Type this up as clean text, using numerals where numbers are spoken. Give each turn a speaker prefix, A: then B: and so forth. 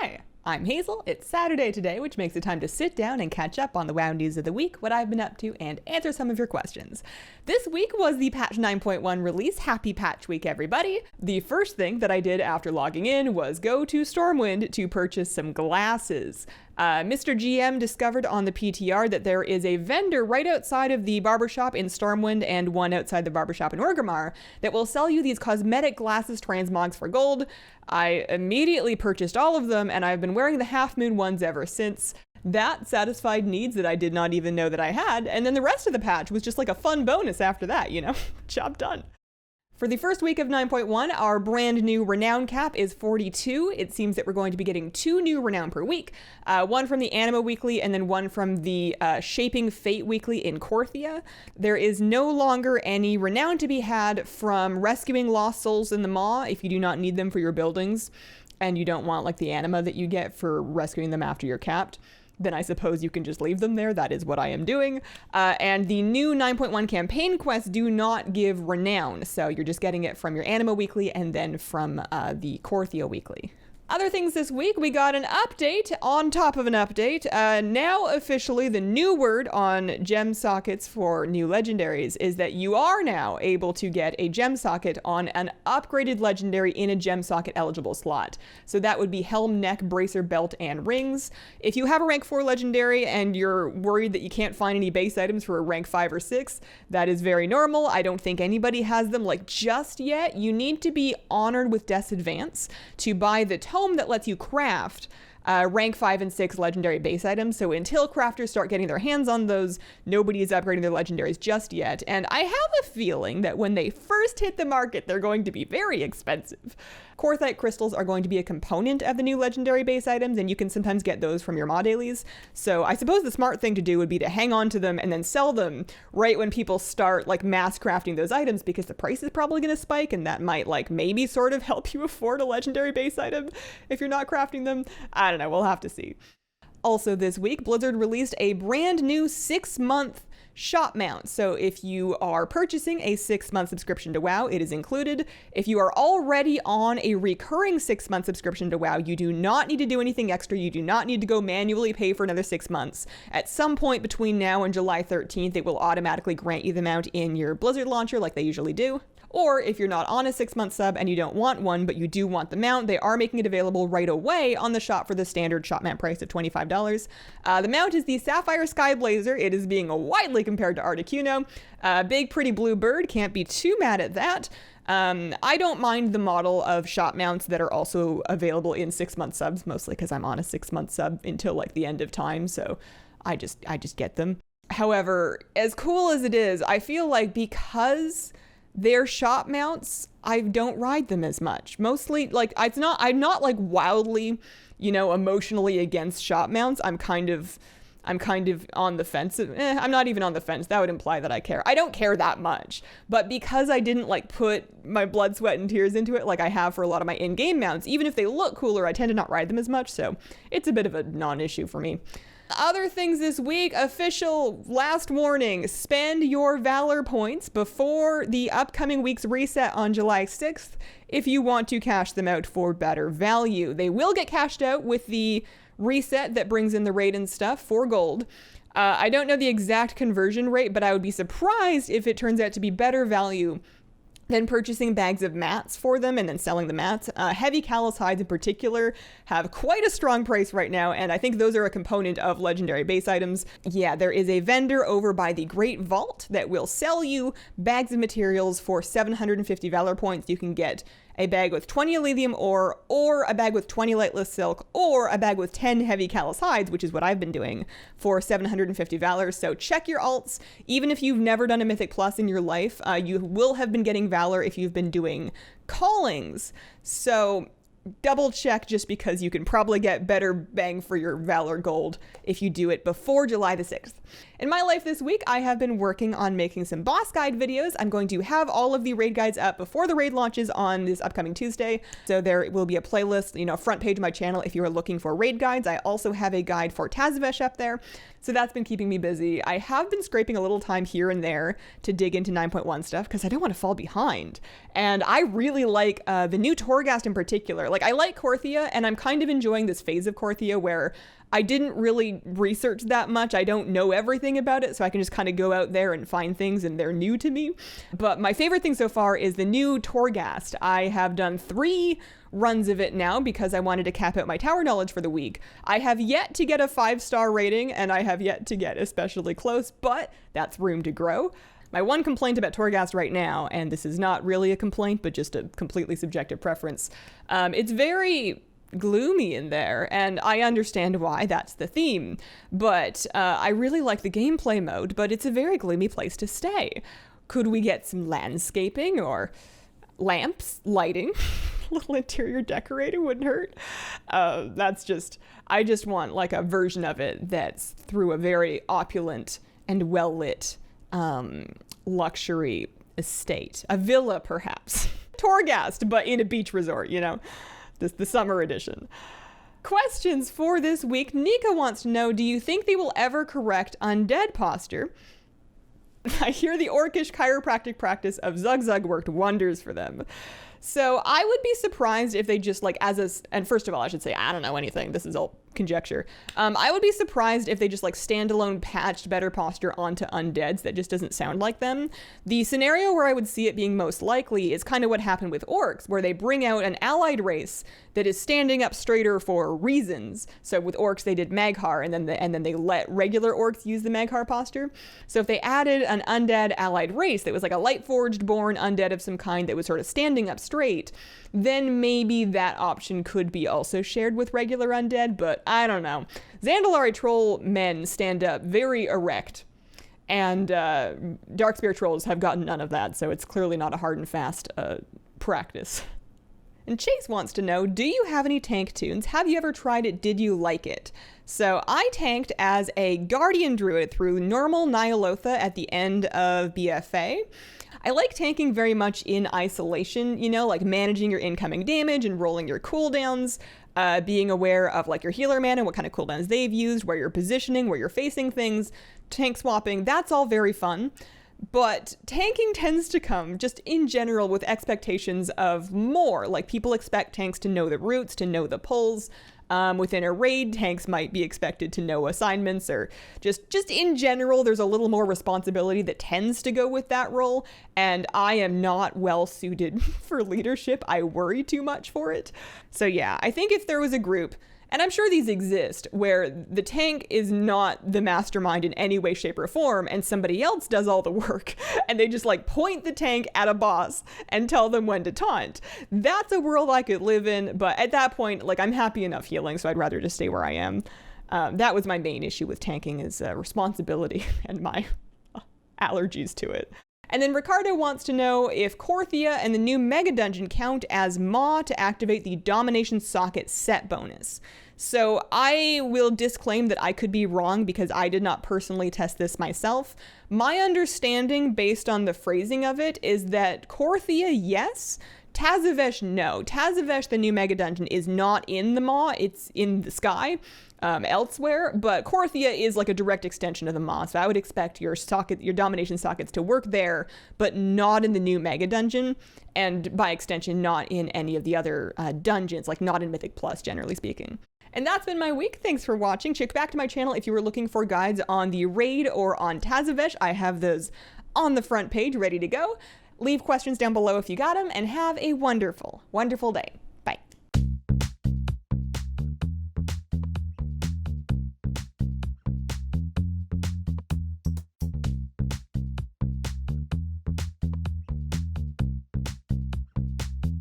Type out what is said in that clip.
A: Hi, I'm Hazel. It's Saturday today, which makes it time to sit down and catch up on the WoW news of the week, what I've been up to, and answer some of your questions. This week was the patch 9.1 release. Happy patch week, everybody. The first thing that I did after logging in was go to Stormwind to purchase some glasses. Mr. GM discovered on the PTR that there is a vendor right outside of the barbershop in Stormwind and one outside the barbershop in Orgrimmar that will sell you these cosmetic glasses transmogs for gold. I immediately purchased all of them, and I've been wearing the half moon ones ever since. That satisfied needs that I did not even know that I had, and then the rest of the patch was just like a fun bonus after that, you know? Job done. For the first week of 9.1, our brand new Renown Cap is 42. It seems that we're going to be getting 2 new Renown per week, one from the Anima Weekly and then one from the Shaping Fate Weekly in Korthia. There is no longer any Renown to be had from rescuing lost souls in the Maw if you do not need them for your buildings and you don't want like the Anima that you get for rescuing them after you're capped. Then I suppose you can just leave them there. That is what I am doing. And the new 9.1 campaign quests do not give Renown, so you're just getting it from your Anima Weekly and then from the Korthia Weekly. Other things this week, we got an update on top of an update. Now officially the new word on gem sockets for new legendaries is that you are now able to get a gem socket on an upgraded legendary in a gem socket eligible slot. So that would be helm, neck, bracer, belt, and rings. If you have a rank 4 legendary and you're worried that you can't find any base items for a rank 5 or 6, that is very normal. I don't think anybody has them like just yet. You need to be honored with Death's Advance to buy the tome that lets you craft rank 5 and 6 legendary base items. So until crafters start getting their hands on those, nobody is upgrading their legendaries just yet. And I have a feeling that when they first hit the market, they're going to be very expensive. Korthite crystals are going to be a component of the new legendary base items, and you can sometimes get those from your Maw dailies. So I suppose the smart thing to do would be to hang on to them and then sell them right when people start like mass crafting those items, because the price is probably going to spike, and that might like maybe sort of help you afford a legendary base item if you're not crafting them. I don't know, we'll have to see. Also this week, Blizzard released a brand new 6-month shop mount. So if you are purchasing a 6-month subscription to WoW, it is included. If you are already on a recurring 6-month subscription to WoW, you do not need to do anything extra. You do not need to go manually pay for another 6 months. At some point between now and July 13th, it will automatically grant you the mount in your Blizzard launcher like they usually do. Or if you're not on a 6-month sub and you don't want one, but you do want the mount, they are making it available right away on the shop for the standard shop mount price of $25. The mount is the Sapphire Sky Blazer. It is being widely compared to Articuno. Big pretty blue bird, can't be too mad at that. I don't mind the model of shop mounts that are also available in 6-month subs, mostly because I'm on a 6-month sub until like the end of time, so I just get them. However, as cool as it is, I feel like because their shop mounts, I don't ride them as much. Mostly, like, I'm not like wildly, you know, emotionally against shop mounts. I'm kind of on the fence. I'm not even on the fence. That would imply that I care. I don't care that much. But because I didn't like put my blood, sweat, and tears into it like I have for a lot of my in-game mounts, even if they look cooler, I tend to not ride them as much. So it's a bit of a non-issue for me. Other things this week, official last warning, spend your Valor points before the upcoming week's reset on July 6th if you want to cash them out for better value. They will get cashed out with the reset that brings in the raid and stuff for gold. I don't know the exact conversion rate, but I would be surprised if it turns out to be better value than purchasing bags of mats for them and then selling the mats. Heavy callus hides in particular have quite a strong price right now, and I think those are a component of legendary base items. Yeah, there is a vendor over by the Great Vault that will sell you bags of materials for 750 Valor points. You can get a bag with 20 Elithium ore, or a bag with 20 lightless silk, or a bag with 10 heavy callus hides, which is what I've been doing, for 750 Valor. So check your alts. Even if you've never done a Mythic Plus in your life, you will have been getting Valor if you've been doing callings. So double check, just because you can probably get better bang for your Valor gold if you do it before July the 6th. In my life this week, I have been working on making some boss guide videos. I'm going to have all of the raid guides up before the raid launches on this upcoming Tuesday. So there will be a playlist, you know, front page of my channel if you are looking for raid guides. I also have a guide for Tazvesh up there. So that's been keeping me busy. I have been scraping a little time here and there to dig into 9.1 stuff because I don't want to fall behind. And I really like the new Torghast in particular. Like, I like Korthia, and I'm kind of enjoying this phase of Korthia where I didn't really research that much. I don't know everything about it, so I can just kind of go out there and find things, and they're new to me. But my favorite thing so far is the new Torghast. I have done 3 runs of it now because I wanted to cap out my tower knowledge for the week. I have yet to get a 5-star rating, and I have yet to get especially close, but that's room to grow. My one complaint about Torghast right now, and this is not really a complaint, but just a completely subjective preference, it's very gloomy in there, and I understand why, that's the theme, but I really like the gameplay mode, but it's a very gloomy place to stay. Could we get some landscaping or lamps, lighting? A little interior decorating wouldn't hurt. I just want like a version of it that's through a very opulent and well-lit luxury estate. A villa, perhaps. Torghast, but in a beach resort, you know? The summer edition. Questions for this week. Nika wants to know, do you think they will ever correct Undead Posture? I hear the orcish chiropractic practice of Zug Zug worked wonders for them. So I would be surprised if they just like and first of all, I should say, I don't know anything. This is all conjecture. I would be surprised if they just like standalone patched better posture onto undeads. That just doesn't sound like them. The scenario where I would see it being most likely is kind of what happened with orcs, where they bring out an allied race that is standing up straighter for reasons. So with orcs, they did Maghar, and then they let regular orcs use the Maghar posture. So if they added an undead allied race that was like a light forged born undead of some kind that was sort of standing up straight, then maybe that option could be also shared with regular undead, but I don't know. Zandalari troll men stand up very erect, and Darkspear trolls have gotten none of that, so it's clearly not a hard and fast practice. And Chase wants to know, do you have any tank tunes? Have you ever tried it? Did you like it? So I tanked as a Guardian Druid through normal Nyalotha at the end of BFA. I like tanking very much in isolation, you know, like managing your incoming damage and rolling your cooldowns, being aware of like your healer mana and what kind of cooldowns they've used, where you're positioning, where you're facing things, tank swapping, that's all very fun. But tanking tends to come just in general with expectations of more. Like people expect tanks to know the routes, to know the pulls. Within a raid, tanks might be expected to know assignments, or just in general, there's a little more responsibility that tends to go with that role, and I am not well suited for leadership. I worry too much for it. So yeah, I think if there was a group, and I'm sure these exist, where the tank is not the mastermind in any way, shape, or form, and somebody else does all the work, and they just like point the tank at a boss and tell them when to taunt. That's a world I could live in, but at that point, like I'm happy enough healing, so I'd rather just stay where I am. That was my main issue with tanking, is responsibility and my allergies to it. And then Ricardo wants to know if Korthia and the new Mega Dungeon count as Maw to activate the Domination Socket set bonus. So I will disclaim that I could be wrong because I did not personally test this myself. My understanding, based on the phrasing of it, is that Korthia, yes. Tazavesh, no. Tazavesh, the new Mega Dungeon, is not in the Maw. It's in the sky. Elsewhere, but Korthia is like a direct extension of the Maw, so I would expect your domination sockets to work there, but not in the new Mega Dungeon, and by extension, not in any of the other dungeons, like not in Mythic Plus, generally speaking. And that's been my week. Thanks for watching. Check back to my channel if you were looking for guides on the raid or on Tazavesh. I have those on the front page ready to go. Leave questions down below if you got them, and have a wonderful, wonderful day.